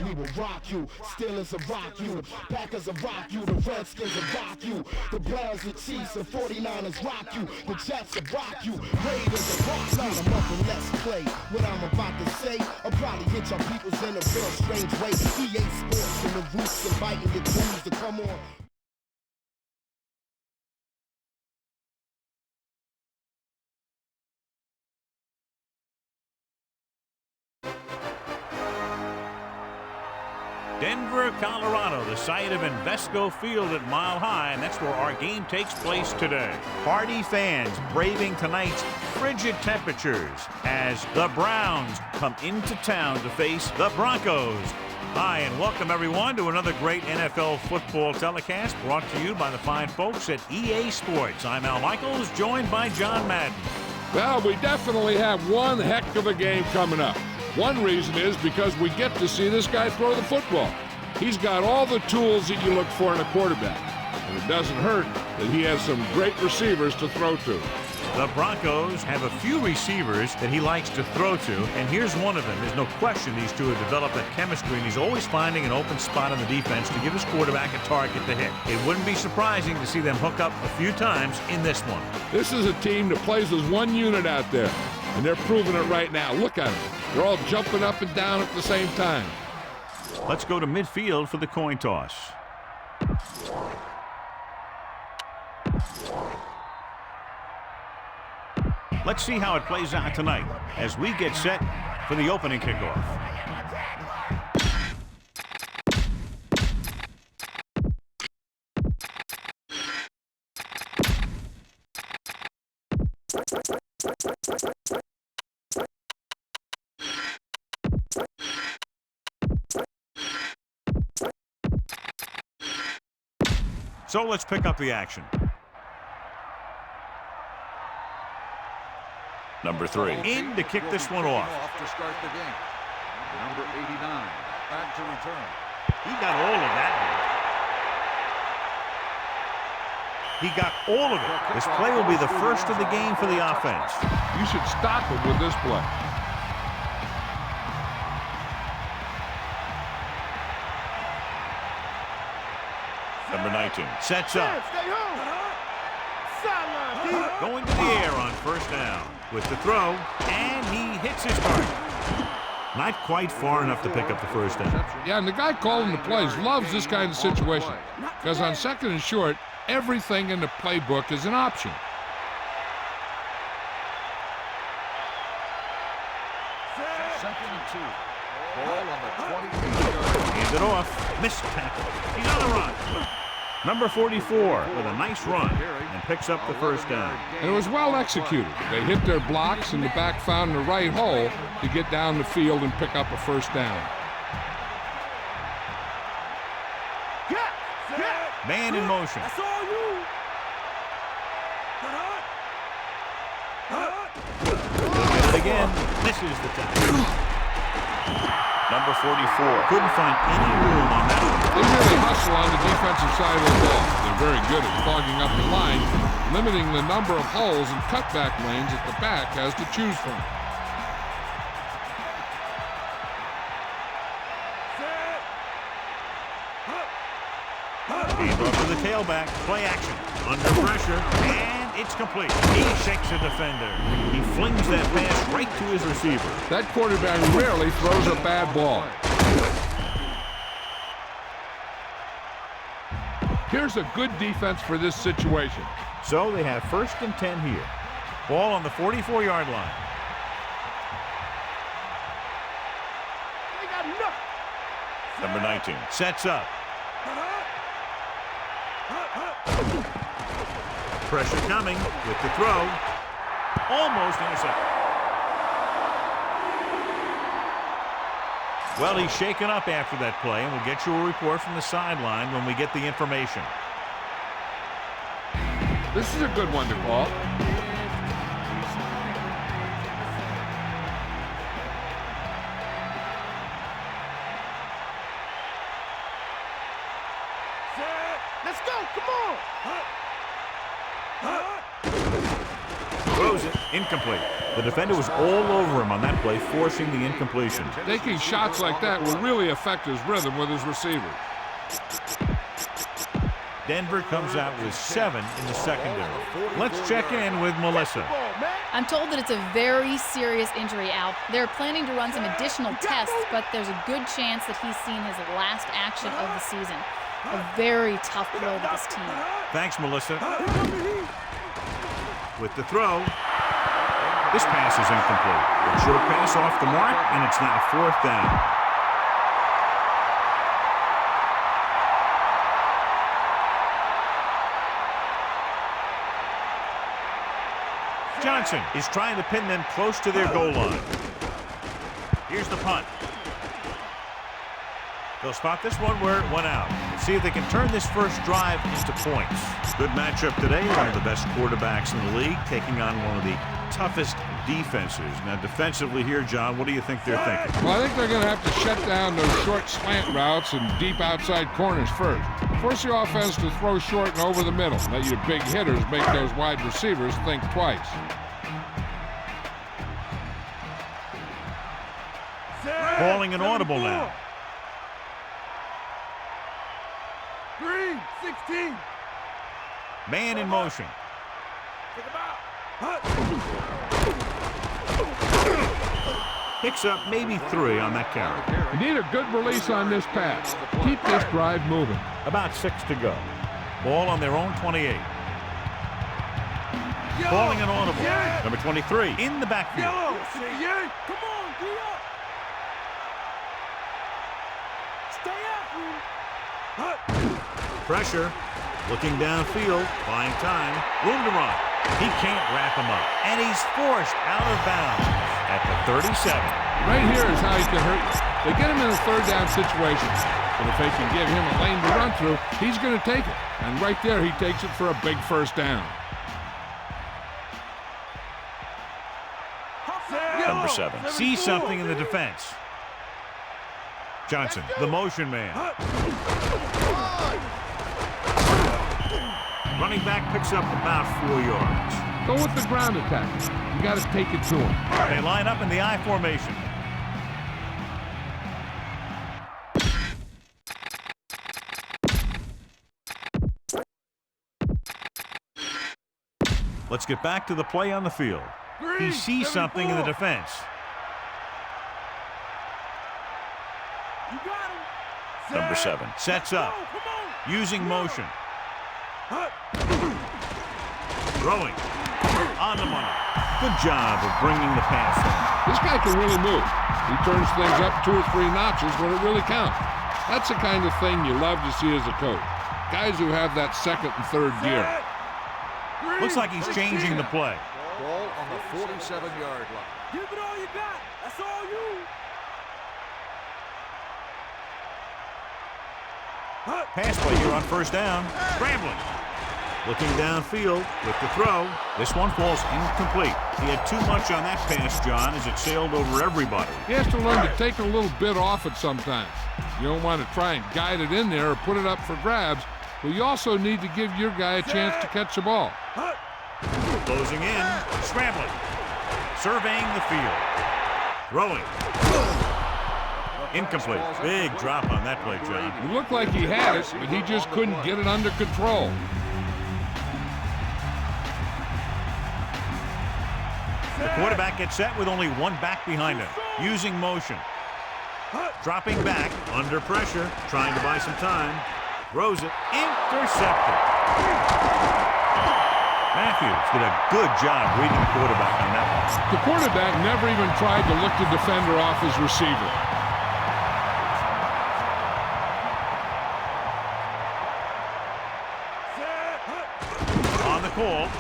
we will rock you. Steelers will rock you. Packers will rock you. The Redskins will rock you. The Browns and Chiefs and 49ers rock you. The Jets will rock you. Raiders will rock you. Line them up and let's play. What I'm about to say, I'll probably hit your peoples in a real strange way. EA Sports and the roots inviting your crews to come on. Denver, Colorado, the site of Invesco Field at Mile High, and that's where our game takes place today. Party fans braving tonight's frigid temperatures as the Browns come into town to face the Broncos. Hi, and welcome everyone to another great NFL football telecast brought to you by the fine folks at EA Sports. I'm Al Michaels, joined by John Madden. Well, we definitely have one heck of a game coming up. One reason is because we get to see this guy throw the football. He's got all the tools that you look for in a quarterback. And it doesn't hurt that he has some great receivers to throw to. The Broncos have a few receivers that he likes to throw to, and here's one of them. There's no question these two have developed that chemistry, and he's always finding an open spot on the defense to give his quarterback a target to hit. It wouldn't be surprising to see them hook up a few times in this one. This is a team that plays as one unit out there, and they're proving it right now. Look at them. They're all jumping up and down at the same time. Let's go to midfield for the coin toss. Let's see how it plays out tonight as we get set for the opening kickoff. So let's pick up the action. Number 3 in to kick this one off. To start the game. Number 89 back to return. He got all of that. He got all of it. This play will be the first of the game for the offense. You should stop him with this play. Number 19 sets up. Going to the air on first down with the throw, and he hits his target. Not quite far enough to pick up the first down. Yeah, and the guy calling the plays loves this kind of situation because on second and short, everything in the playbook is an option. Second and 2. Ball on the 28-yard. Hands it off. Missed tackle. He's on the run. Number 44 with a nice run and picks up the first down. And it was well executed. They hit their blocks and the back found the right hole to get down the field and pick up a first down. Man in motion. It again. Misses the tackle. Number 44 couldn't find any room on that one. They really hustle on the defensive side of the ball. They're very good at clogging up the line, limiting the number of holes and cutback lanes that the back has to choose from. He's off to the tailback. Play action. Under pressure. And it's complete. He shakes a defender. He flings that pass right to his receiver. That quarterback rarely throws a bad ball. Here's a good defense for this situation. So they have first and 10 here. Ball on the 44-yard line. Number 19 sets up. Pressure coming with the throw. Almost intercepted. Well, he's shaken up after that play, and we'll get you a report from the sideline when we get the information. This is a good one to call. Let's go, come on! Throws it. Incomplete. The defender was all over him on that play, forcing the incompletion. Taking shots like that will really affect his rhythm with his receivers. Denver comes out with 7 in the secondary. Let's check in with Melissa. I'm told that it's a very serious injury, Al. They're planning to run some additional tests, but there's a good chance that he's seen his last action of the season. A very tough blow to this team. Thanks, Melissa. With the throw. This pass is incomplete. A short pass off the mark, and it's now 4th down. Johnson is trying to pin them close to their goal line. Here's the punt. They'll spot this one where it went out. See if they can turn this first drive into points. Good matchup today. One of the best quarterbacks in the league taking on one of the toughest defenses. Now defensively here, John, what do you think they're thinking? Well, I think they're going to have to shut down those short slant routes and deep outside corners first. Force the offense to throw short and over the middle. Let your big hitters make those wide receivers think twice. Calling an audible now. 16. Man in motion. Picks up maybe 3 on that carry. You need a good release on this pass. Keep this drive moving. About 6 to go. Ball on their own 28. Calling an audible. Number 23 in the backfield. Come on, D up. Stay after him. Pressure. Looking downfield. Buying time. Room to run. He can't wrap him up. And he's forced out of bounds at the 37. Right here is how he can hurt you. They get him in a 3rd down situation. But if they can give him a lane to run through, he's going to take it. And right there, he takes it for a big 1st down. Number 7. See something in the defense. Johnson, the motion man. Running back picks up about 4 yards. Go with the ground attack. You got to take it to him. They line up in the I formation. Let's get back to the play on the field. He sees something in the defense. Number 7 sets up, using motion. Throwing. On the money. Good job of bringing the pass in. This guy can really move. He turns things up 2 or 3 notches when it really counts. That's the kind of thing you love to see as a coach. Guys who have that 2nd and 3rd gear. Looks like he's changing the play. Ball on the 47-yard line. Give it all you got. That's all you. Pass play here on 1st down. Scrambling. Looking downfield with the throw. This one falls incomplete. He had too much on that pass, John, as it sailed over everybody. He has to learn to take a little bit off it sometimes. You don't want to try and guide it in there or put it up for grabs, but you also need to give your guy a chance to catch the ball. Closing in. Scrambling. Surveying the field. Throwing. Incomplete. Big drop on that play, John. It looked like he had it, but he just couldn't get it under control. The quarterback gets set with only 1 back behind him, using motion. Dropping back, under pressure, trying to buy some time. Throws it. Intercepted. Matthews did a good job reading the quarterback on that one. The quarterback never even tried to lick the defender off his receiver. On the call.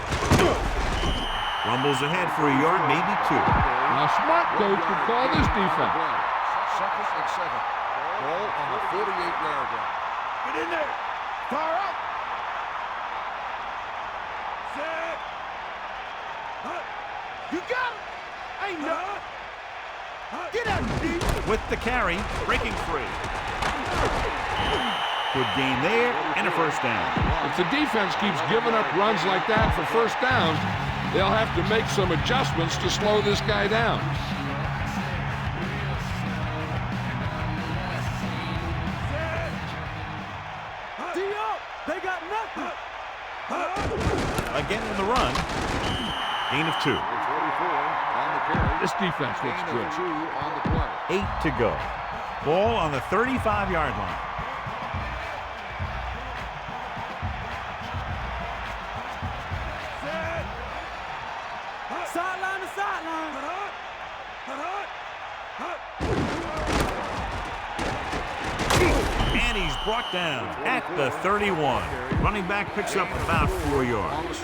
Rumbles ahead for a yard, maybe 2. Now, a smart coach would call this defense. 2nd and 7. Ball on the 48-yard line. Get in there. Fire up. Set. You got it. Ain't nothing. Get out, D. With the carry, breaking free. Good gain there, and a 1st down. If the defense keeps giving up runs like that for 1st downs, they'll have to make some adjustments to slow this guy down. They got nothing. Again in the run. Gain of 2. This defense looks good. 8 to go. Ball on the 35-yard line. Sideline to sideline. And he's brought down at the 31. Running back picks up about 4 yards.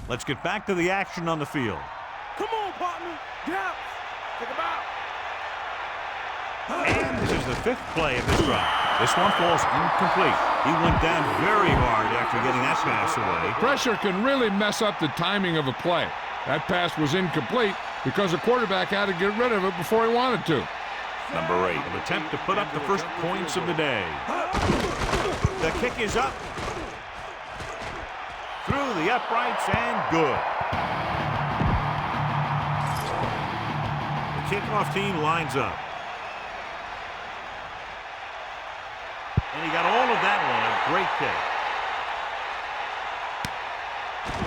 Let's get back to the action on the field. Come on, partner. Yeah. Take him out. And this is the 5th play of this drive. This one falls incomplete. He went down very hard after getting that pass away. Pressure can really mess up the timing of a play. That pass was incomplete because the quarterback had to get rid of it before he wanted to. Number 8 will attempt to put up the first points of the day. The kick is up. Through the uprights and good. The kickoff team lines up. And he got all of that one. A great kick.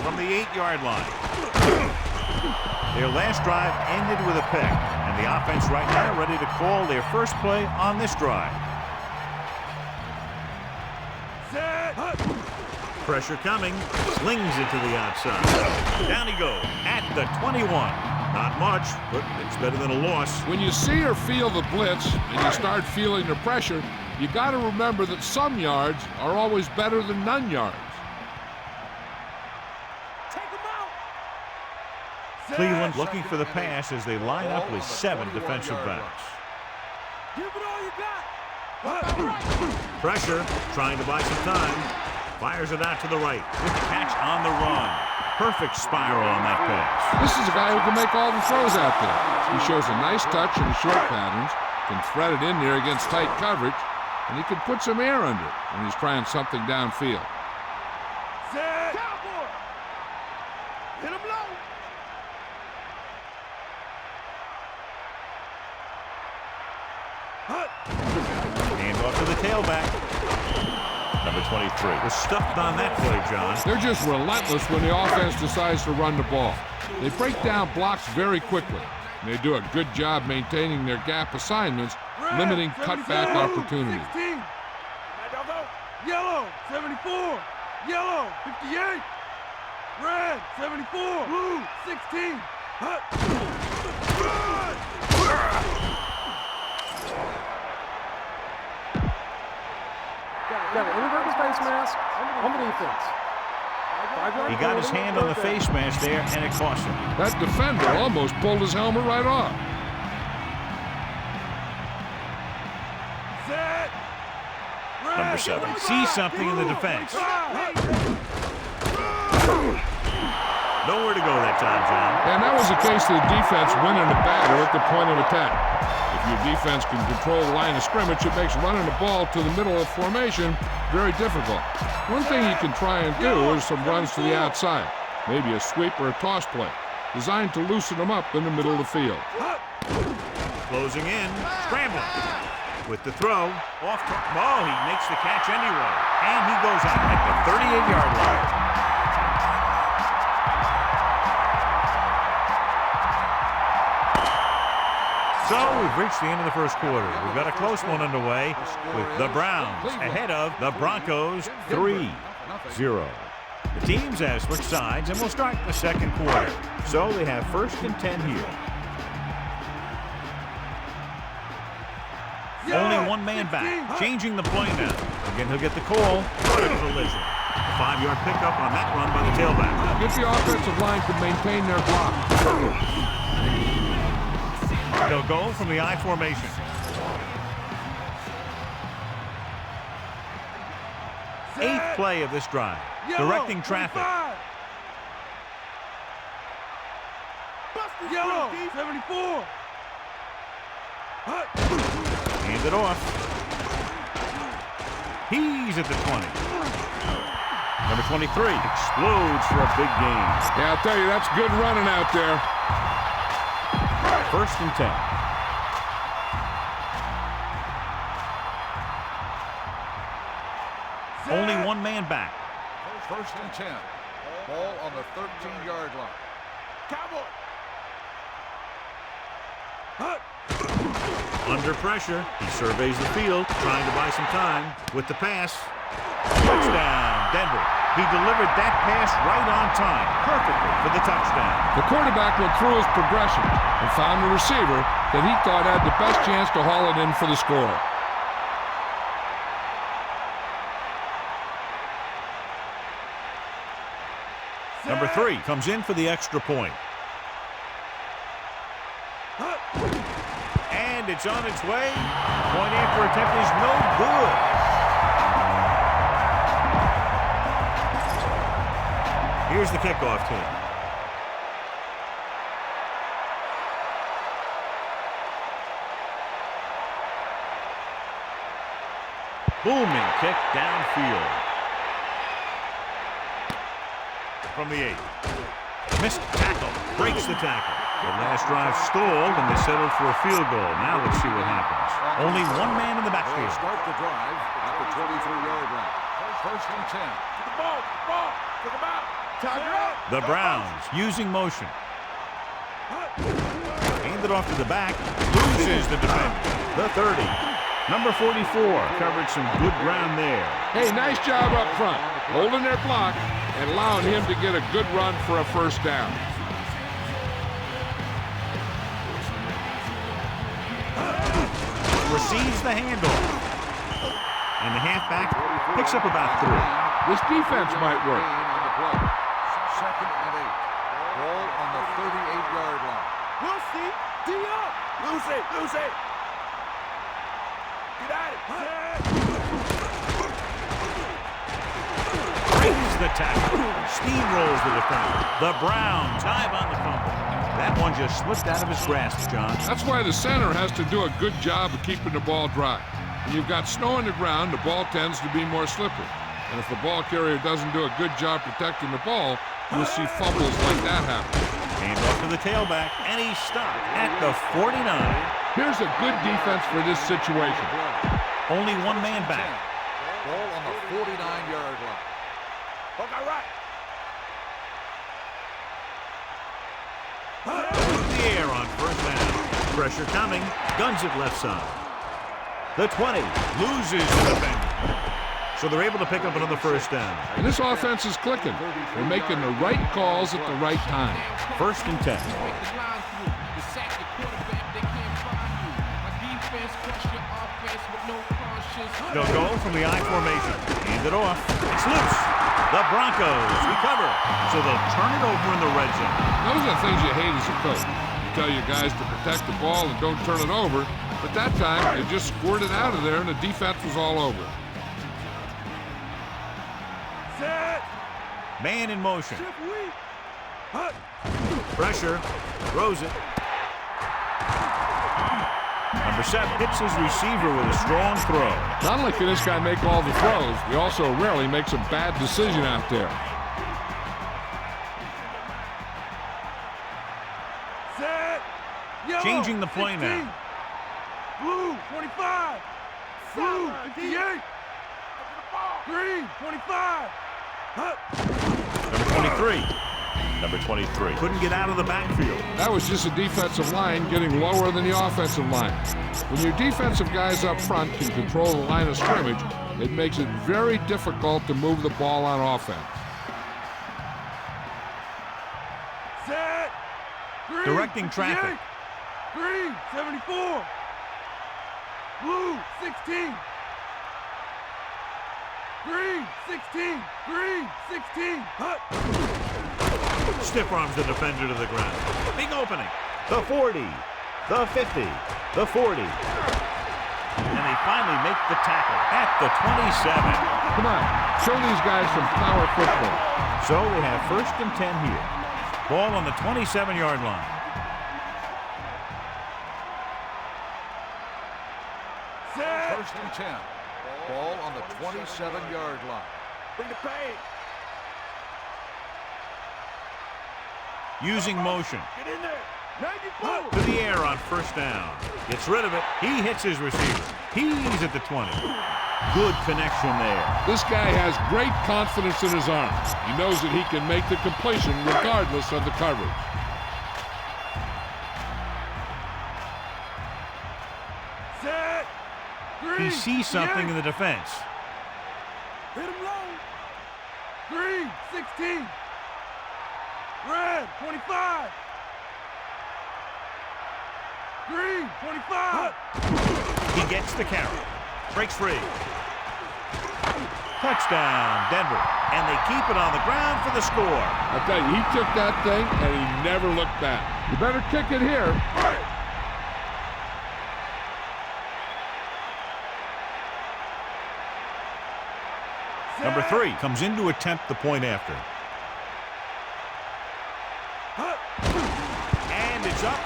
From the 8-yard line. Their last drive ended with a pick. And the offense right now ready to call their first play on this drive. Pressure coming, slings it to the outside. Down he goes at the 21. Not much, but it's better than a loss. When you see or feel the blitz and you start feeling the pressure, you got to remember that some yards are always better than none yards. Take him out. Cleveland looking for the pass as they line up with 7 defensive backs. Give it all you got. Pressure, trying to buy some time. Fires it out to the right. Good catch on the run. Perfect spiral on that pass. This is a guy who can make all the throws out there. He shows a nice touch in the short patterns, can thread it in there against tight coverage, and he can put some air under it when he's trying something downfield. Set. Cowboy. Hit him low. Hand off to the tailback. Number 23 was stuffed on that play, John. They're just relentless when the offense decides to run the ball. They break down blocks very quickly. And they do a good job maintaining their gap assignments, limiting cutback opportunities. 16. Yellow, 74. Yellow, 58. Red, 74. Blue, 16. Got an inverted face mask on the defense. He got his hand on the face mask there, and it cost him. That defender almost pulled his helmet right off. Number 7 sees something in the defense. Nowhere to go that time, John. And that was the case of the defense winning the battle at the point of attack. If your defense can control the line of scrimmage, it makes running the ball to the middle of formation very difficult. One thing you can try and do is some runs to the outside, maybe a sweep or a toss play, designed to loosen them up in the middle of the field. Closing in, scrambling. With the throw, off to, oh, he makes the catch anyway. And he goes out at the 38-yard line. So we've reached the end of the first quarter. We've got a close one underway with the Browns ahead of the Broncos 3-0. The teams have switched sides and will start the second quarter. So they have 1st and 10 here. Only one man back, changing the play now. Again, he'll get the call. What a collision. The 5-yard pickup on that run by the tailback. If the offensive line could maintain their block. They'll go from the I formation. Eighth play of this drive. Directing traffic. Yellow, 74. Hand it off. He's at the 20. Number 23 explodes for a big gain. Yeah, I'll tell you, that's good running out there. 1st and 10. Only one man back. 1st and 10. Ball on the 13-yard line. Cowboy. Under pressure, he surveys the field, trying to buy some time with the pass. Touchdown, Denver. He delivered that pass right on time, perfectly for the touchdown. The quarterback went through his progression and found the receiver that he thought had the best chance to haul it in for the score. Number 3 comes in for the extra point. And it's on its way. Point after attempt is no good. Here's the kickoff team. Booming kick downfield. From the 8. Missed tackle. Breaks the tackle. The last drive stalled, and they settled for a field goal. Now let's see what happens. Only one man in the backfield. Start the drive at the 23-yard line. 1st and 10. To the ball. Take him out. The Browns using motion. Hand it off to the back. Loses the defender. The 30. Number 44 covered some good ground there. Hey, nice job up front, holding their block and allowing him to get a good run for a first down. Receives the handoff. And the halfback picks up about 3. This defense might work. 2nd and 8. Ball on the 38-yard line. We'll see. D up. Lose it. Get at it. Breaks the tackle. Steamrolls the defender. The Browns dive on the fumble. That one just slipped out of his grasp, John. That's why the center has to do a good job of keeping the ball dry. When you've got snow on the ground, the ball tends to be more slippery. And if the ball carrier doesn't do a good job protecting the ball, you'll see fumbles like that happen. Hand off to the tailback, and he's stopped at the 49. Here's a good defense for this situation. Only one man back. Ball on the 49-yard line. Okay, right. The air on 1st down. Pressure coming. Guns it left side. The 20 loses the defender. So they're able to pick up another 1st down. And this offense is clicking. They're making the right calls at the right time. 1st and 10. They'll go from the I formation. Hand it off. It's loose. The Broncos recover. So they'll turn it over in the red zone. Those are the things you hate as a coach. You tell your guys to protect the ball and don't turn it over. But that time, they just squirted out of there and the defense was all over. Set. Man in motion. Shift weak. Pressure. Throws it. Number 7 hits his receiver with a strong throw. Not only can this guy make all the throws, he also rarely makes a bad decision out there. Set. Yellow, Changing the play 16. now. Blue, 25. Blue, 58. Green, 25. Number 23. Number 23 couldn't get out of the backfield. That was just a defensive line getting lower than the offensive line. When your defensive guys up front can control the line of scrimmage, it makes it very difficult to move the ball on offense. Set. Green, Directing 58. traffic. Green, 74. Blue, 16. Green, 16. Green, 16. Hut. Stiff arms the defender to the ground. Big opening. The 40, the 50, the 40. And they finally make the tackle at the 27. Come on, show these guys some power football. So they have 1st and 10 here. Ball on the 27-yard line. Set. 1st and 10. Ball on the 27-yard line. Bring the pain. Using motion. Get in there. Now you move. To the air on 1st down. Gets rid of it. He hits his receiver. He's at the 20. Good connection there. This guy has great confidence in his arms. He knows that he can make the completion regardless of the coverage. Set. Green. He sees something in the defense. Hit him low. Green, 16. Red, 25. Green, 25. He gets the carry. Breaks free. Touchdown, Denver. And they keep it on the ground for the score. I'll tell you, he took that thing and he never looked back. You better kick it here. Number 3 comes in to attempt the point after. And it's up.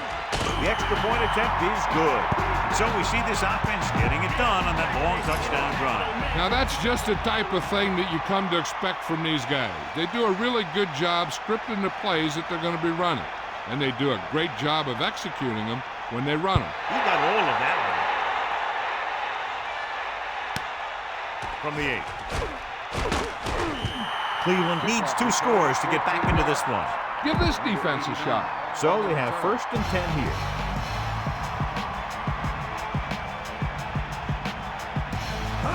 The extra point attempt is good. And so we see this offense getting it done on that long touchdown drive. Now that's just the type of thing that you come to expect from these guys. They do a really good job scripting the plays that they're going to be running. And they do a great job of executing them when they run them. He got all of that one. From the 8. Cleveland needs 2 scores to get back into this one. Give this defense a shot. So they have 1st and 10 here.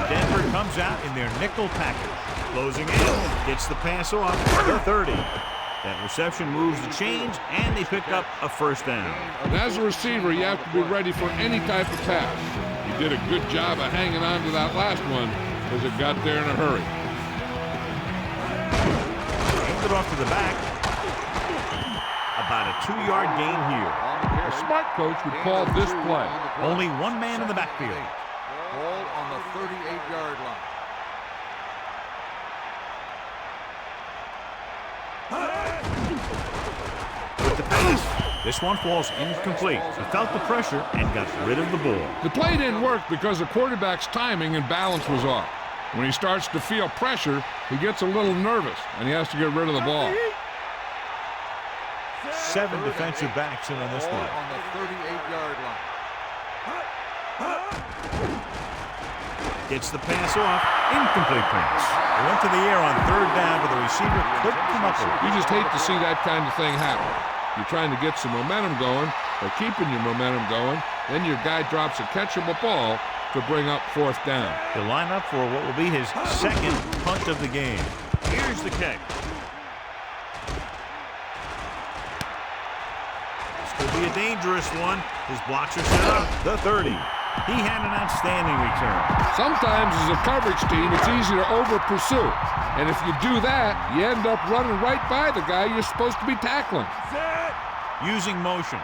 Denver comes out in their nickel package. Closing in. Gets the pass off. The 30. That reception moves the chains, and they pick up a 1st down. And as a receiver, you have to be ready for any type of pass. He did a good job of hanging on to that last one because it got there in a hurry. It off to the back. About a 2-yard gain here. A smart coach would call this play. Only one man in the backfield. Ball on the 38-yard line. With the pass, this one falls incomplete. He felt the pressure and got rid of the ball. The play didn't work because the quarterback's timing and balance was off. When he starts to feel pressure, he gets a little nervous, and he has to get rid of the ball. 7 defensive backs in on this Ball one. on the 38-yard line. Gets the pass off. Incomplete pass. They went to the air on 3rd down, but the receiver couldn't come up with it. You just hate to see that kind of thing happen. You're trying to get some momentum going, or keeping your momentum going, then your guy drops a catchable ball to bring up 4th down. He'll line up for what will be his 2nd punt of the game. Here's the kick. This could be a dangerous one. His blocks are set up. The 30. He had an outstanding return. Sometimes as a coverage team, it's easy to over-pursue. And if you do that, you end up running right by the guy you're supposed to be tackling. Using motion.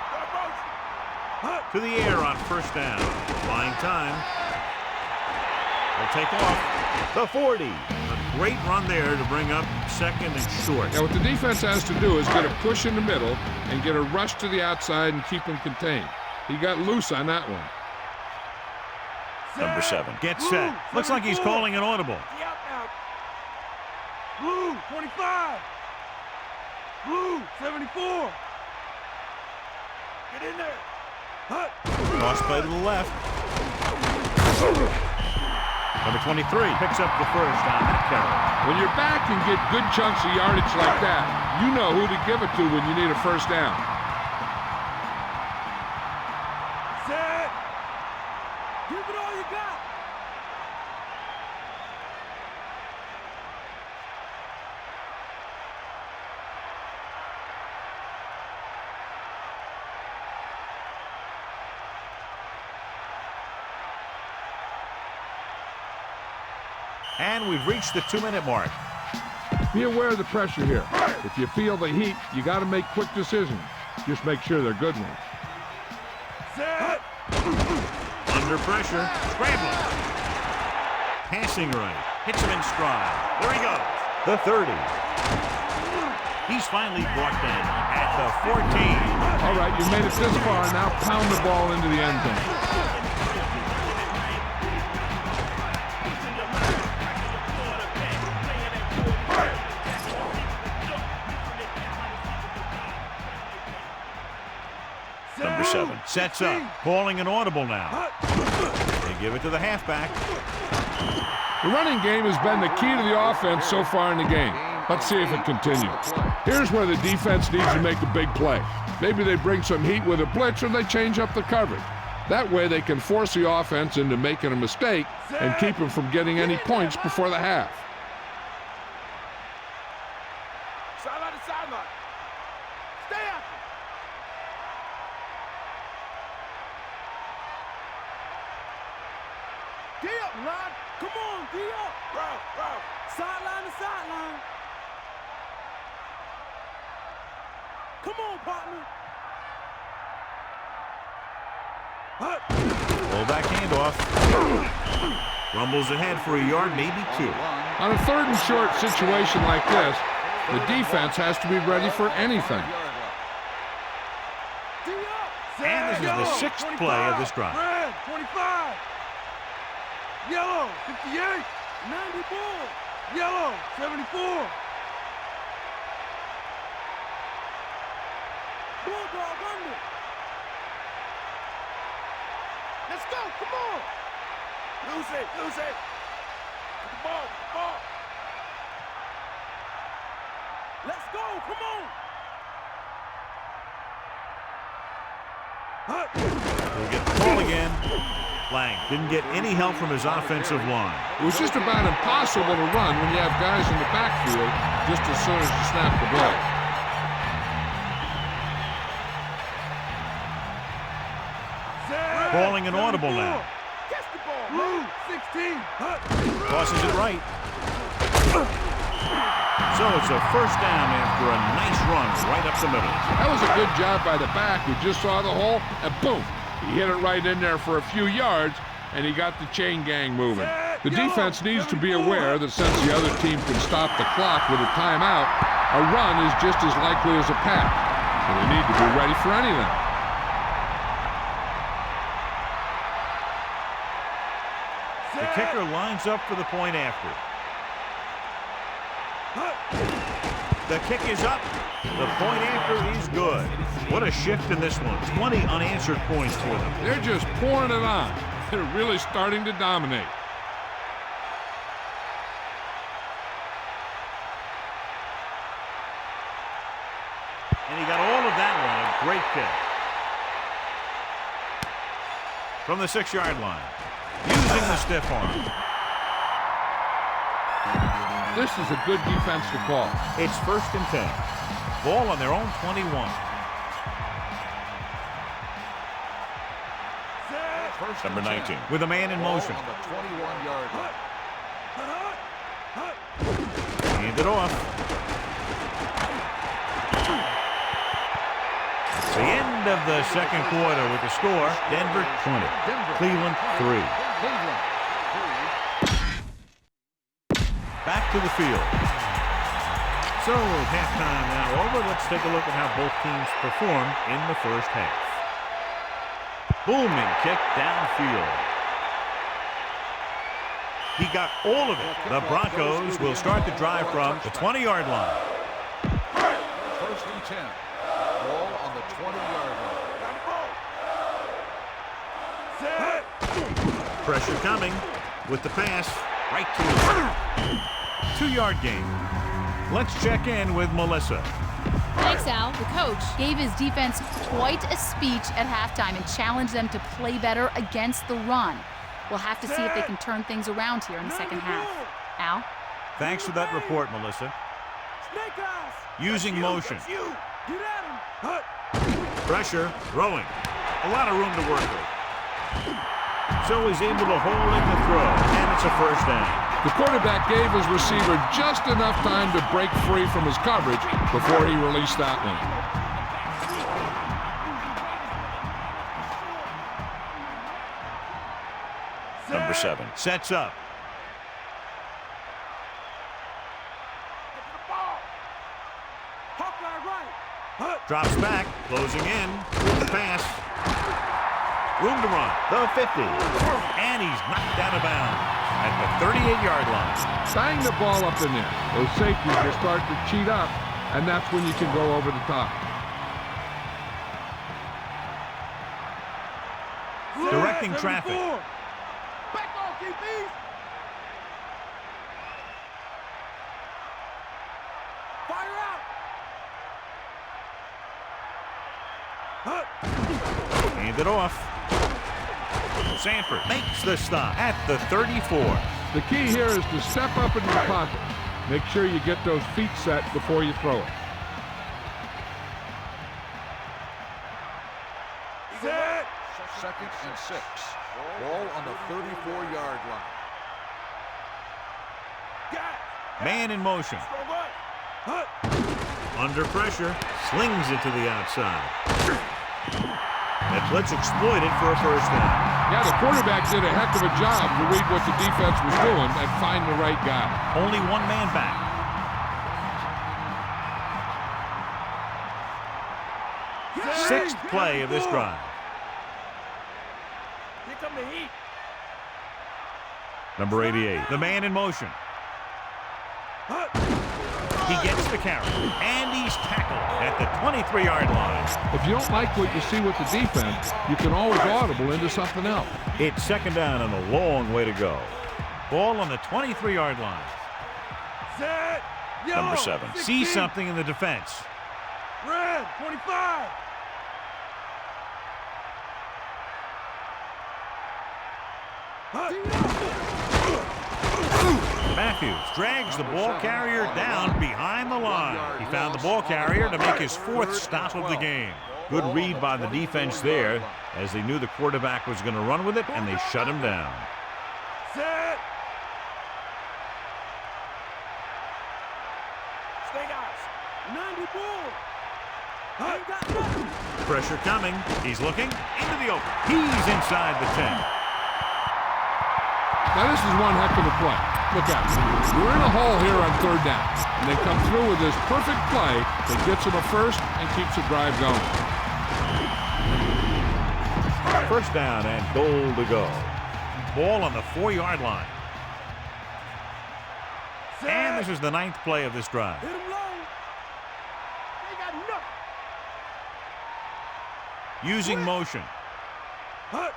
To the air on 1st down. Buying time. They'll take off. The 40. A great run there to bring up 2nd and short. Now what the defense has to do is get a push in the middle and get a rush to the outside and keep him contained. He got loose on that one. Number 7 gets set. Looks like he's calling an audible. Blue, 25. Blue, 74. Get in there. Hut. Cross play to the left. Number 23 picks up the 1st on that carry. When you're back and get good chunks of yardage like that, you know who to give it to when you need a 1st down. Set. Give it all you got. And we've reached the 2-minute mark. Be aware of the pressure here. If you feel the heat, you got to make quick decisions. Just make sure they're good ones. Set. Under pressure, scrambling. Passing right, hits him in stride. There he goes, the 30. He's finally brought down at the 14. All right, you made it this far. Now pound the ball into the end zone. Number 7 sets up, calling an audible now. They give it to the halfback. The running game has been the key to the offense so far in the game. Let's see if it continues. Here's where the defense needs to make a big play. Maybe they bring some heat with a blitz or they change up the coverage. That way they can force the offense into making a mistake and keep them from getting any points before the half. Sideline to sideline. Stay after. D up, Rod. Come on, D up. Bro. Sideline to sideline. Come on, partner. Fullback handoff. Rumbles ahead for a yard, maybe 2. On a 3rd and short situation like this, the defense has to be ready for anything. D up. And this is the 6th play of this drive. Red, 25. Yellow, 58. 94. Yellow, 74. Bulldog under. Let's go, come on. Lose it. Get the ball. Let's go, come on. We'll get the ball again. Lang didn't get any help from his offensive line. It was just about impossible to run when you have guys in the backfield just as soon as you snap the ball. Calling an audible now. Catch the ball. Blue, 16. Tosses it right. So it's a first down after a nice run right up the middle. That was a good job by the back who just saw the hole and boom. He hit it right in there for a few yards, and he got the chain gang moving. The defense needs to be aware that since the other team can stop the clock with a timeout, a run is just as likely as a pass. So they need to be ready for anything. The kicker lines up for the point after. The kick is up. The point after is good. What a shift in this one. 20 unanswered points for them. They're just pouring it on. They're really starting to dominate. And he got all of that one. A great kick. From the 6-yard line. Using the stiff arm. This is a good defensive call. It's 1st and 10. Ball on their own 21. Number 19 with a man in motion. On the 21-yard line. Hand it off. It's the end of the 2nd quarter with the score. Denver 20. Cleveland 3. Back to the field. So halftime now over. Let's take a look at how both teams performed in the first half. Booming kick downfield. He got all of it. The Broncos will start the drive from the 20-yard line. 1st and 10. Ball on the 20-yard line. Pressure coming with the pass right to the 2-yard gain. Let's check in with Melissa. Thanks, Al. The coach gave his defense quite a speech at halftime and challenged them to play better against the run. We'll have to see if they can turn things around here in the second half. Al? Thanks for that report, Melissa. Using motion. Pressure, throwing. A lot of room to work with. So he's able to hold in the throw, and it's a first down. The quarterback gave his receiver just enough time to break free from his coverage before he released that one. Number 7 sets up. Drops back, closing in, with the pass. Room to run, the 50. And he's knocked out of bounds at the 38-yard line. Bang the ball up in there. Those safeties will start to cheat up, and that's when you can go over the top. Directing traffic. Back off, DBs. Fire out. Hand it off. Sanford makes the stop at the 34. The key here is to step up into the pocket. Make sure you get those feet set before you throw it. Set. 2nd and 6. Ball on the 34-yard line. Man in motion. Under pressure, slings it to the outside. And let's exploit it for a first down. Yeah, the quarterback did a heck of a job to read what the defense was doing and find the right guy. Only one man back. Sixth play of this drive. Here come the heat. Number 88, the man in motion. He gets the carry, and he's tackled at the 23-yard line. If you don't like what you see with the defense, you can always audible into something else. It's second down and a long way to go. Ball on the 23-yard line. Set. Number 7 sees something in the defense. Red, 25. Matthews drags the ball carrier down behind the line. He found the ball carrier to make his 4th stop of the game. Good read by the defense there, as they knew the quarterback was going to run with it, and they shut him down. Set. Stay guys. 94. Pressure coming. He's looking into the open. He's inside the 10. Now this is one heck of a play. Look out. We're in a hole here on 3rd down. And they come through with this perfect play that gets them a first and keeps the drive going. First down and goal to go. Ball on the 4-yard line. And this is the 9th play of this drive. Hit him low. They got nothing. Using motion.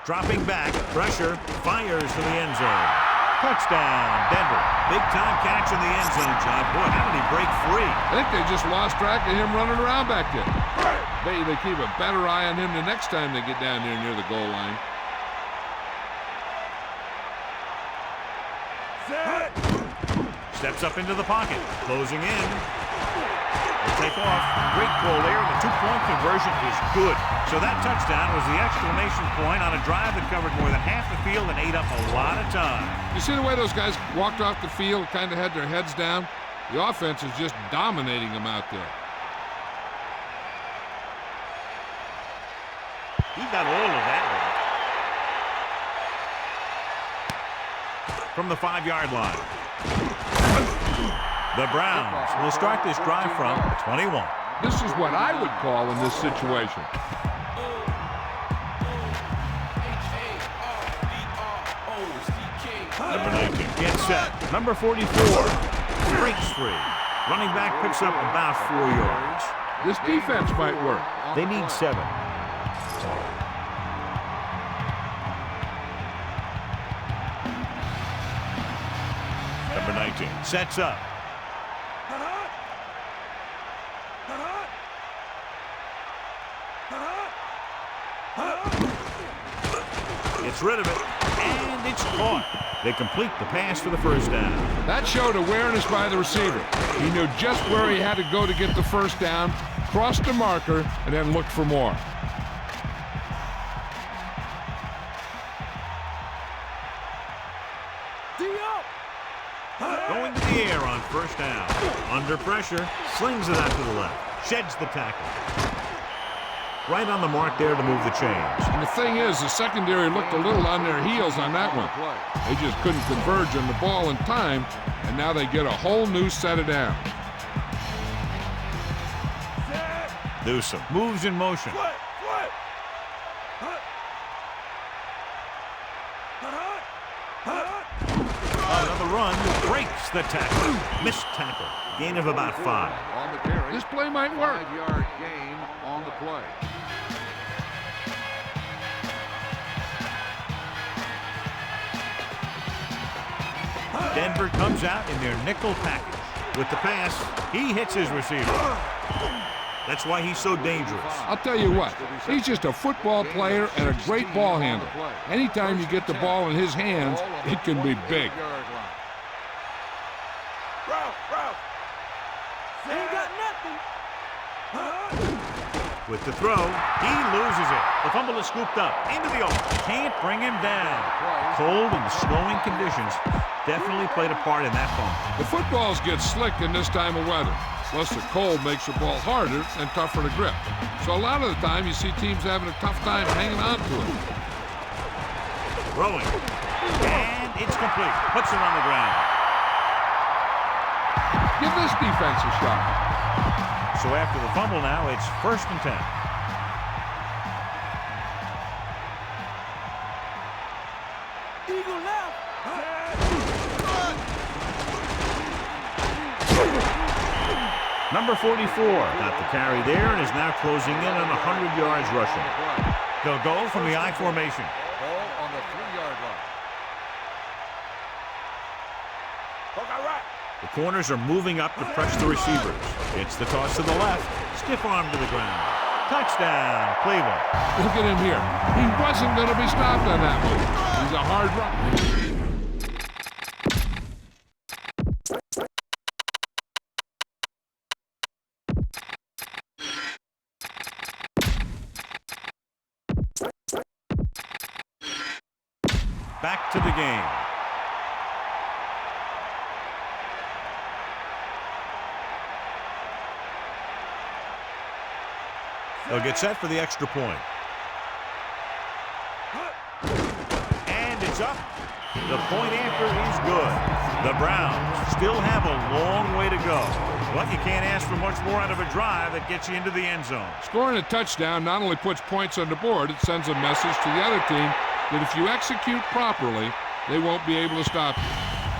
Dropping back, pressure, fires to the end zone. Touchdown, Denver. Big time catch in the end zone, John. Boy, how did he break free? I think they just lost track of him running around back there. Maybe they keep a better eye on him the next time they get down there near the goal line. Set. Steps up into the pocket, closing in. Will take off. Great call there. The 2-point conversion is good. So that touchdown was the exclamation point on a drive that covered more than half the field and ate up a lot of time. You see the way those guys walked off the field, kind of had their heads down? The offense is just dominating them out there. He got all of that one. From the 5-yard line. The Browns will start this drive from 21. This is what I would call in this situation. Number 19 gets set. Number 44 breaks free. Running back picks up about 4 yards. This defense might work. They need 7. Number 19 sets up. Gets rid of it, and it's caught. They complete the pass for the first down. That showed awareness by the receiver. He knew just where he had to go to get the first down, crossed the marker, and then looked for more. Going to the air on first down. Under pressure, slings it out to the left. Sheds the tackle. Right on the mark there to move the chains. And the thing is, the secondary looked a little on their heels on that one. They just couldn't converge on the ball in time, and now they get a whole new set of downs. Newsome moves in motion. Another run breaks the tackle. Missed tackle. Gain of about 5. On the carry. This play might work. 5-yard gain on the play. Denver comes out in their nickel package. With the pass, he hits his receiver. That's why he's so dangerous. I'll tell you what, he's just a football player and a great ball handler. Anytime you get the ball in his hands, it can be big. With the throw, he loses it. The fumble is scooped up into the open. Can't bring him down. Cold and snowing conditions definitely played a part in that fumble. The footballs get slick in this time of weather. Plus, the cold makes the ball harder and tougher to grip. So a lot of the time, you see teams having a tough time hanging on to it. Throwing. And it's complete. Puts it on the ground. Give this defense a shot. So after the fumble now, it's 1st and 10. Eagle left. Number 44 got the carry there and is now closing in on 100 yards rushing. They'll go from the I formation. Ball on the 3-yard line. The corners are moving up to press the receivers. It's the toss to the left. Stiff arm to the ground. Touchdown, Cleveland. Look at him here. He wasn't going to be stopped on that move. He's a hard runner. Back to the game. They'll get set for the extra point. And it's up. The point after is good. The Browns still have a long way to go. But you can't ask for much more out of a drive that gets you into the end zone. Scoring a touchdown not only puts points on the board, it sends a message to the other team that if you execute properly, they won't be able to stop you.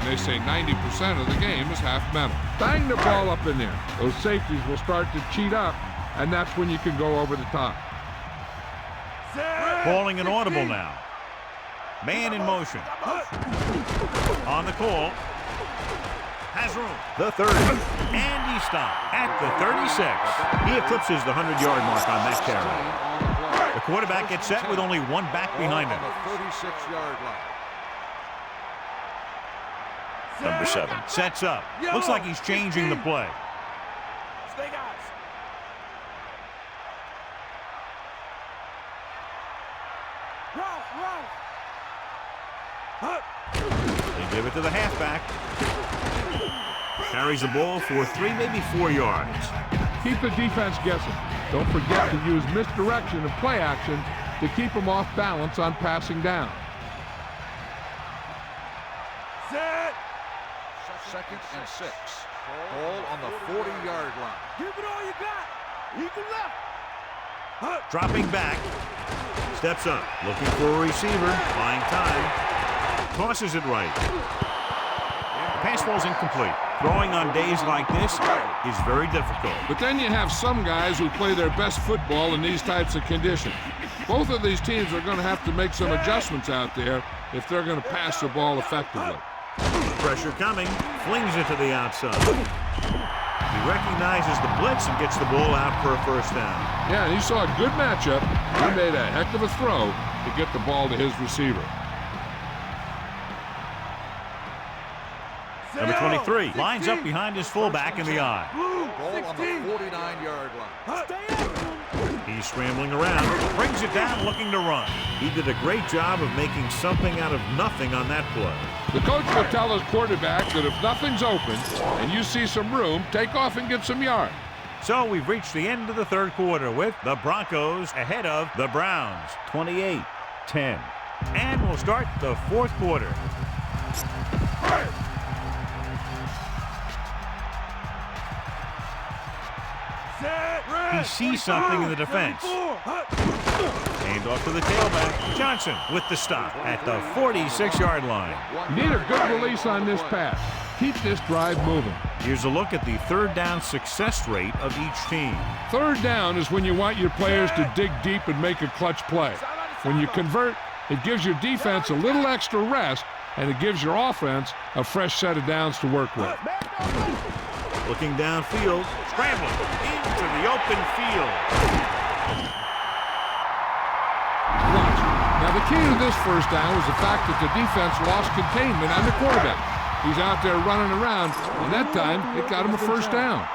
And they say 90% of the game is half mental. Bang the ball up in there. Those safeties will start to cheat up, and that's when you can go over the top. Calling an audible now. Man in motion. On the call. Has room. The 30. And he stopped at the 36. He eclipses the 100-yard mark on that carry. The quarterback gets set with only one back behind him. On the 36-yard line. Number 7 sets up. Looks like he's changing the play. Stay guys. They give it to the halfback. Carries the ball for 3, maybe 4 yards. Keep the defense guessing. Don't forget to use misdirection and play action to keep them off balance on passing down. Set. 2nd and 6. Ball on the 40-yard line. Give it all you got. Eagle left. Dropping back. Steps up. Looking for a receiver. Buying time. Tosses it right. The pass ball's incomplete. Throwing on days like this is very difficult. But then you have some guys who play their best football in these types of conditions. Both of these teams are going to have to make some adjustments out there if they're going to pass the ball effectively. Pressure coming. Flings it to the outside. He recognizes the blitz and gets the ball out for a first down. Yeah, and he saw a good matchup. He made a heck of a throw to get the ball to his receiver. Number 23 lines up behind his fullback in the eye. Ball on the 49-yard line. Stay up. He's scrambling around, brings it down, looking to run. He did a great job of making something out of nothing on that play. The coach will tell his quarterback that if nothing's open and you see some room, take off and get some yards. So we've reached the end of the third quarter with the Broncos ahead of the Browns, 28-10. And we'll start the fourth quarter. He sees something in the defense. Hand off to the tailback. Johnson with the stop at the 46-yard line. You need a good release on this pass. Keep this drive moving. Here's a look at the third down success rate of each team. Third down is when you want your players to dig deep and make a clutch play. When you convert, it gives your defense a little extra rest, and it gives your offense a fresh set of downs to work with. Looking downfield, scrambling into the open field. Watch. Now the key to this first down was the fact that the defense lost containment on the quarterback. He's out there running around, and that time it got him a first down.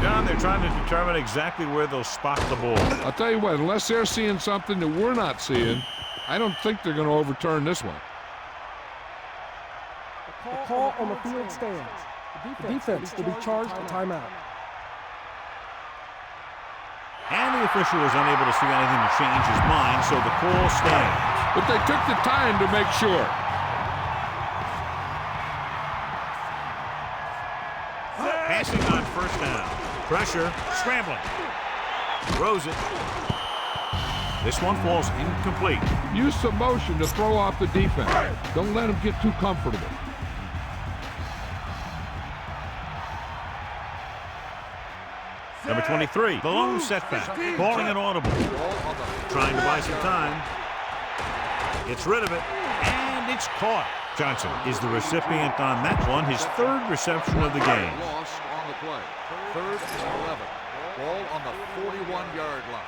John, they're trying to determine exactly where they'll spot the ball. I'll tell you what, unless they're seeing something that we're not seeing, I don't think they're going to overturn this one. The call on the field stands. The defense will be charged a timeout. And the official was unable to see anything to change his mind, so the call stands. But they took the time to make sure. Passing on first down. Pressure, scrambling. Throws it. This one falls incomplete. Use some motion to throw off the defense. Don't let them get too comfortable. Number 23, the lone setback, calling an audible. Trying to buy some time. Gets rid of it, and it's caught. Johnson is the recipient on that one, his third reception of the game. Loss on the play. Third and 11. Ball on the 41-yard line.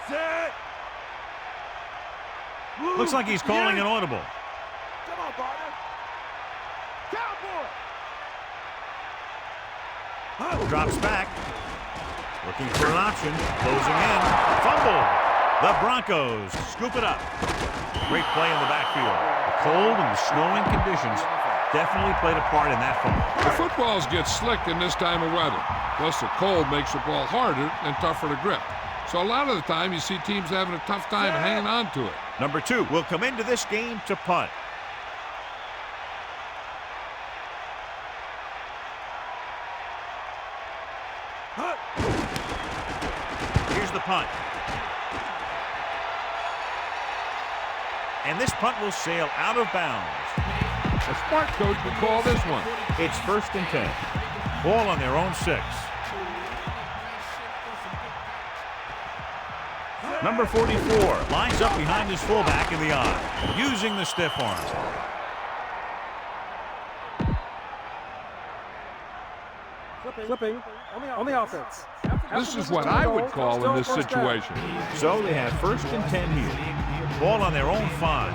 Set. Looks like he's calling an audible. Come on, partner. Cowboy. Drops back. Looking for an option. Closing in. Fumble. The Broncos scoop it up. Great play in the backfield. The cold and the snowing conditions definitely played a part in that fumble. The footballs get slick in this time of weather. Plus, the cold makes the ball harder and tougher to grip. So a lot of the time, you see teams having a tough time hanging on to it. Number 2 will come into this game to punt. Here's the punt. And this punt will sail out of bounds. A smart coach would call this one. It's 1st and 10. Ball on their own 6. Number 44 lines up behind his fullback in the eye, using the stiff arm. Flipping on the offense. This is what I would call in this situation. So they have 1st and 10 here. Ball on their own 5.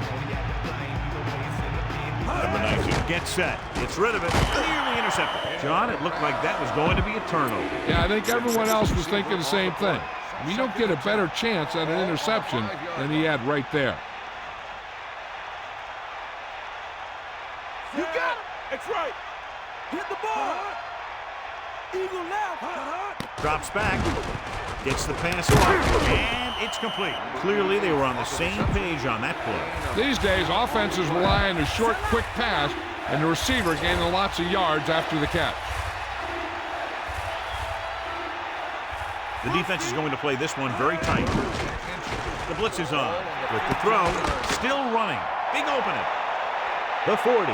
Number 19 gets set. Gets rid of it. Clearly intercepted. John, it looked like that was going to be a turnover. Yeah, I think everyone else was thinking the same thing. You don't get a better chance at an interception than he had right there. You got him. That's right. Hit the ball. Eagle left. Drops back. Gets the pass off. And it's complete. Clearly, they were on the same page on that play. These days, offenses rely on a short, quick pass, and the receiver gaining lots of yards after the catch. The defense is going to play this one very tight. The blitz is on. With the throw, still running. Big opening. The 40.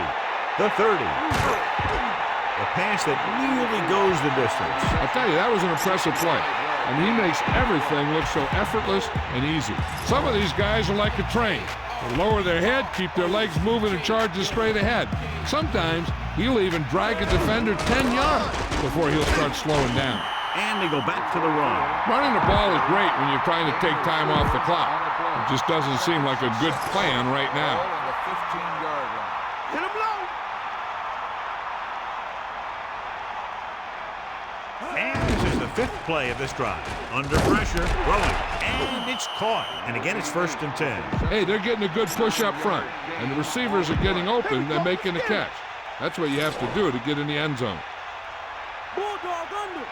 The 30. A pass that nearly goes the distance. I'll tell you, that was an impressive play. And he makes everything look so effortless and easy. Some of these guys are like a train. They lower their head, keep their legs moving, and charge straight ahead. Sometimes he'll even drag a defender 10 yards before he'll start slowing down. And they go back to the run. Running the ball is great when you're trying to take time off the clock. It just doesn't seem like a good plan right now. Ball on the 15-yard line. Hit him low. And this is the fifth play of this drive. Under pressure, throwing, and it's caught. And again, it's 1st and 10. Hey, they're getting a good push up front, and the receivers are getting open and making the catch. That's what you have to do to get in the end zone. Bulldog under.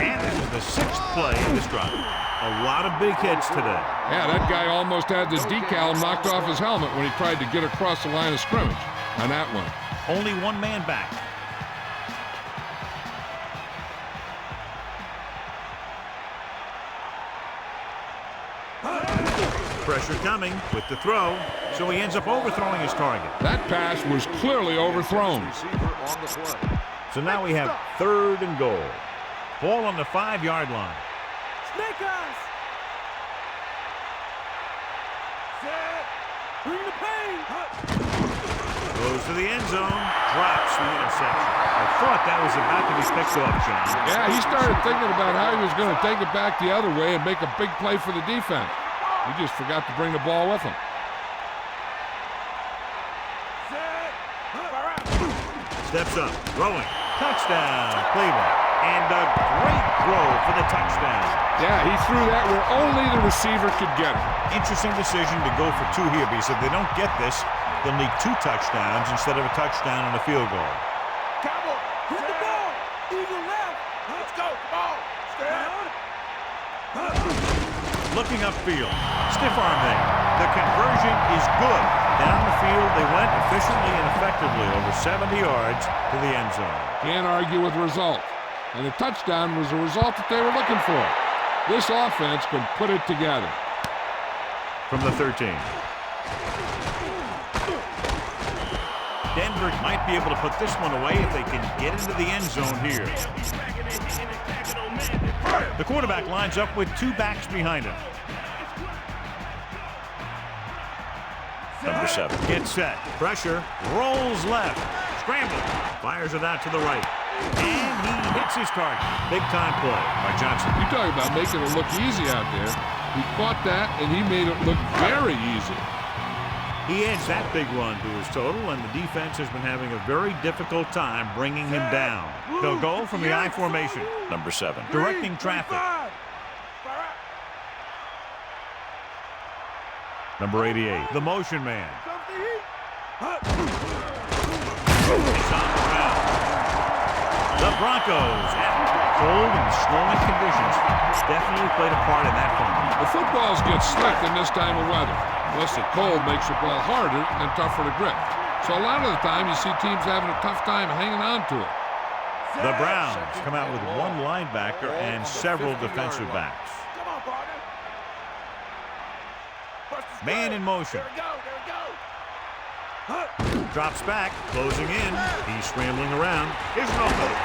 And this is the 6th play of this drive. A lot of big hits today. Yeah, that guy almost had the decal knocked off his helmet when he tried to get across the line of scrimmage on that one. Only one man back. Pressure coming with the throw, so he ends up overthrowing his target. That pass was clearly overthrown. Receiver on the play. So now we have 3rd and goal. Ball on the 5-yard line. Snake eyes. Set. Bring the pain. Goes to the end zone, drops the interception. I thought that was about to be picked off, John. Yeah, he started thinking about how he was going to take it back the other way and make a big play for the defense. He just forgot to bring the ball with him. Steps up, throwing. Touchdown, Cleveland. And a great throw for the touchdown. Yeah, he threw that where only the receiver could get it. Interesting decision to go for 2 here, because if they don't get this, they'll need 2 touchdowns instead of a touchdown and a field goal. Cowboy, hit the ball. Eagle left. Let's go. Ball. Stand. Looking upfield, stiff arm there. The conversion is good. Down the field, they went efficiently and effectively over 70 yards to the end zone. Can't argue with the result. And the touchdown was the result that they were looking for. This offense can put it together. From the 13. Denver might be able to put this one away if they can get into the end zone here. The quarterback lines up with 2 backs behind him. Number 7 gets set. Pressure. Rolls left. Scramble. Fires it out to the right. And he hits his target. Big time play by Johnson. You talk about making it look easy out there. He caught that, and he made it look very easy. He adds that big run to his total, and the defense has been having a very difficult time bringing him down. He'll go from the I formation. Number 7. Directing traffic. Number 88, the motion man. He's on the ground. The Broncos, cold and snowing conditions, definitely played a part in that fumble. The footballs get slick in this time of weather. Plus, the cold makes the ball harder and tougher to grip. So a lot of the time, you see teams having a tough time hanging on to it. The Browns come out with 1 linebacker and several defensive backs. Man in motion. Drops back, closing in. He's scrambling around. Here's an opening.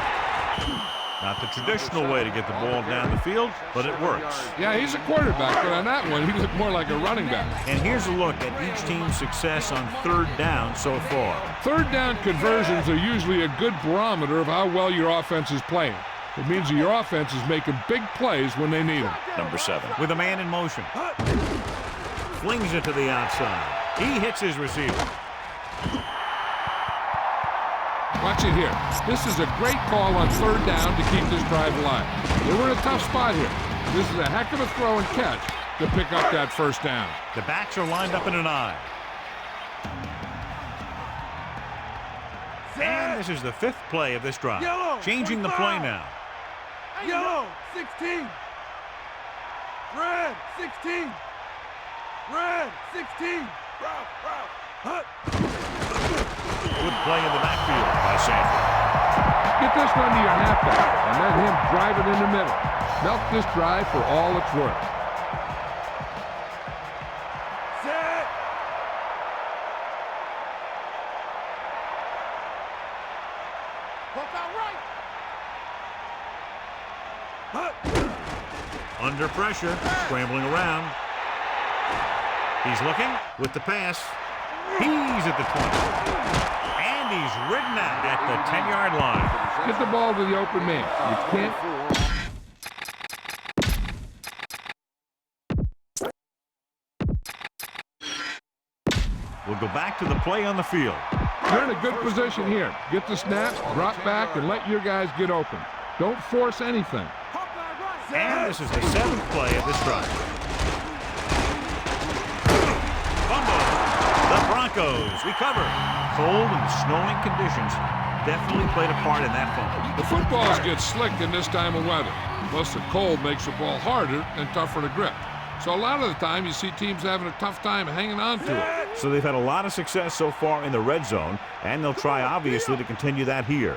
Not the traditional way to get the ball down the field, but it works. Yeah, he's a quarterback, but on that one, he looked more like a running back. And here's a look at each team's success on 3rd down so far. 3rd down conversions are usually a good barometer of how well your offense is playing. It means that your offense is making big plays when they need them. Number 7, with a man in motion. Flings it to the outside. He hits his receiver. Watch it here. This is a great call on 3rd down to keep this drive alive. They were in a tough spot here. This is a heck of a throw and catch to pick up that 1st down. The backs are lined up in an I. And this is the 5th play of this drive. Changing the play now. Yellow, 16. Red, 16. Red, 16. Good play in the backfield by Sanford. Get this one to your halfback and let him drive it in the middle. Milk this drive for all it's worth. Set. Pop out right. Under pressure, scrambling around. He's looking with the pass. He's at the 20. And he's ridden out at the 10-yard line. Get the ball to the open man. You can't. We'll go back to the play on the field. You're in a good position here. Get the snap, drop back, and let your guys get open. Don't force anything. And this is the 7th play of this drive. Fumble. The Broncos recover. Cold and snowing conditions definitely played a part in that fumble. The footballs get slick in this time of weather. Plus, the cold makes the ball harder and tougher to grip. So a lot of the time, you see teams having a tough time hanging on to it. So they've had a lot of success so far in the red zone, and they'll try, obviously, to continue that here.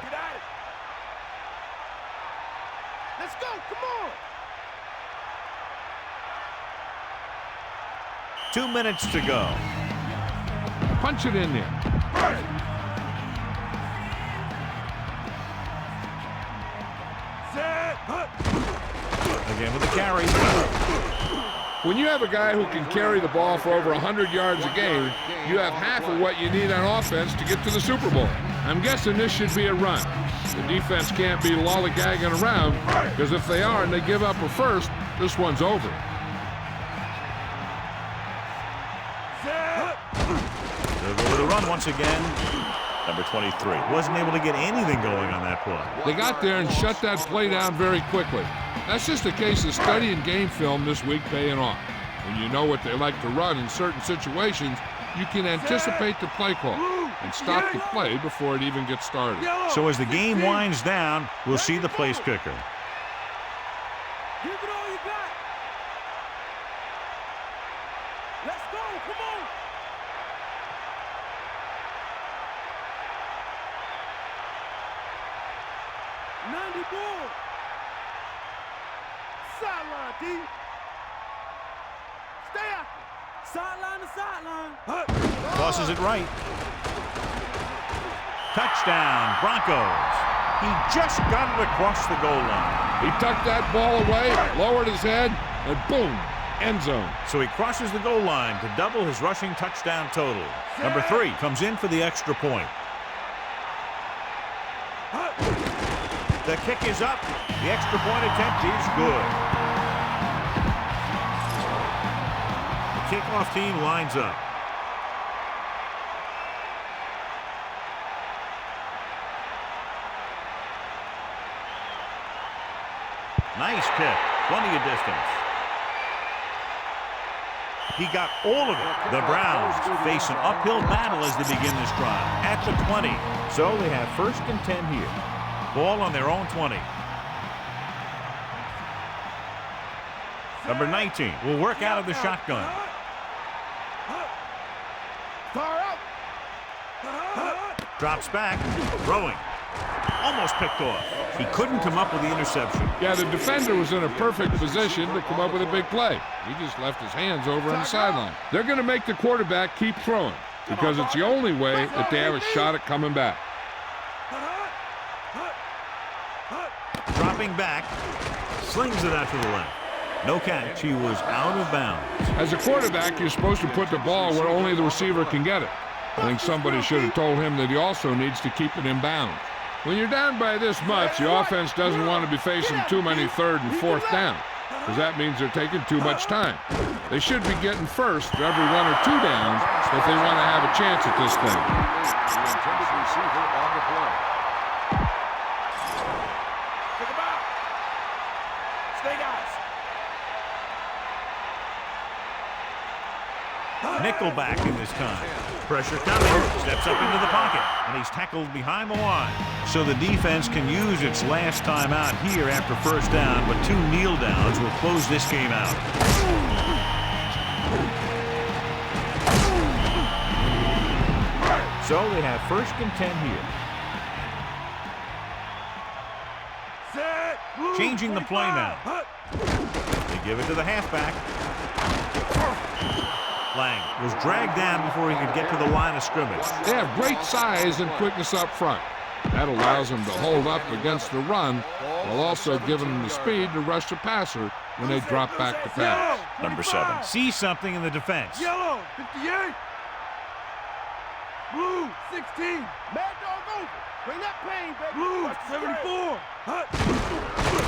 Let's go, come on. 2 minutes to go. Punch it in there. Again with the carry. When you have a guy who can carry the ball for over 100 yards a game, you have half of what you need on offense to get to the Super Bowl. I'm guessing this should be a run. The defense can't be lollygagging around, because if they are and they give up a first, this one's over. They'll go with the run once again. Number 23 wasn't able to get anything going on that play. They got there and shut that play down very quickly. That's just a case of studying game film this week paying off. When you know what they like to run in certain situations, you can anticipate the play call and stop the play before it even gets started. So as the game winds down, we'll see the place kicker. Give it all you got. Let's go, come on. ball. Sideline, D. Stay after. Sideline to sideline. Tosses it right. Touchdown, Broncos. He just got it across the goal line. He tucked that ball away, lowered his head, and boom, end zone. So he crosses the goal line to double his rushing touchdown total. Number 3 comes in for the extra point. The kick is up. The extra point attempt is good. The kickoff team lines up. Nice kick. Plenty of distance. He got all of it. The Browns face an uphill battle as they begin this drive at the 20. So they have 1st and 10 here. Ball on their own 20. Number 19 will work out of the shotgun. Drops back, throwing. Almost picked off. He couldn't come up with the interception. Yeah, the defender was in a perfect position to come up with a big play. He just left his hands over on the sideline. They're going to make the quarterback keep throwing because it's the only way that they have a shot at coming back. Dropping back, slings it out to the left. No catch. He was out of bounds. As a quarterback, you're supposed to put the ball where only the receiver can get it. I think somebody should have told him that he also needs to keep it in bounds. When you're down by this much, the offense doesn't want to be facing too many 3rd and 4th down, because that means they're taking too much time. They should be getting first for every 1 or 2 downs if they want to have a chance at this thing. The intended receiver on the play. Take him out. Stay, guys. Nickelback in this time. Pressure coming. Steps up into the pocket. And he's tackled behind the line. So the defense can use its last time out here after 1st down, but 2 kneel downs will close this game out. So they have 1st and 10 here. Changing the play now. They give it to the halfback. Lang was dragged down before he could get to the line of scrimmage. They have great size and quickness up front. That allows them to hold up against the run while also giving them the speed to rush the passer when they drop back to pass. Number 7 sees something in the defense. Yellow, 58. Blue, 16. Mad dog over. Bring that pain, baby. Blue, 74.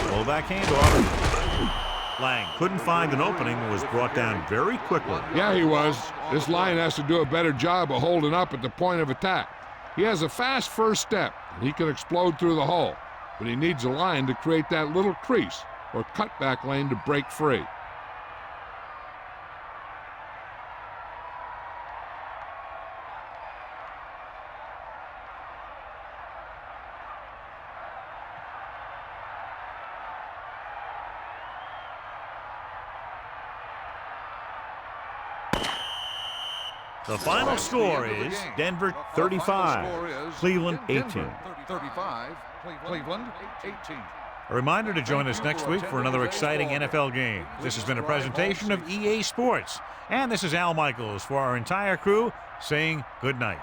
Full back handoff. Lang couldn't find an opening and was brought down very quickly. Yeah, he was. This line has to do a better job of holding up at the point of attack. He has a fast first step, and he can explode through the hole, but he needs a line to create that little crease or cutback lane to break free. The final score is Denver 35, Cleveland 18. 35, Cleveland 18. A reminder to join us next week for another exciting NFL game. This has been a presentation of EA Sports. And this is Al Michaels for our entire crew saying good night.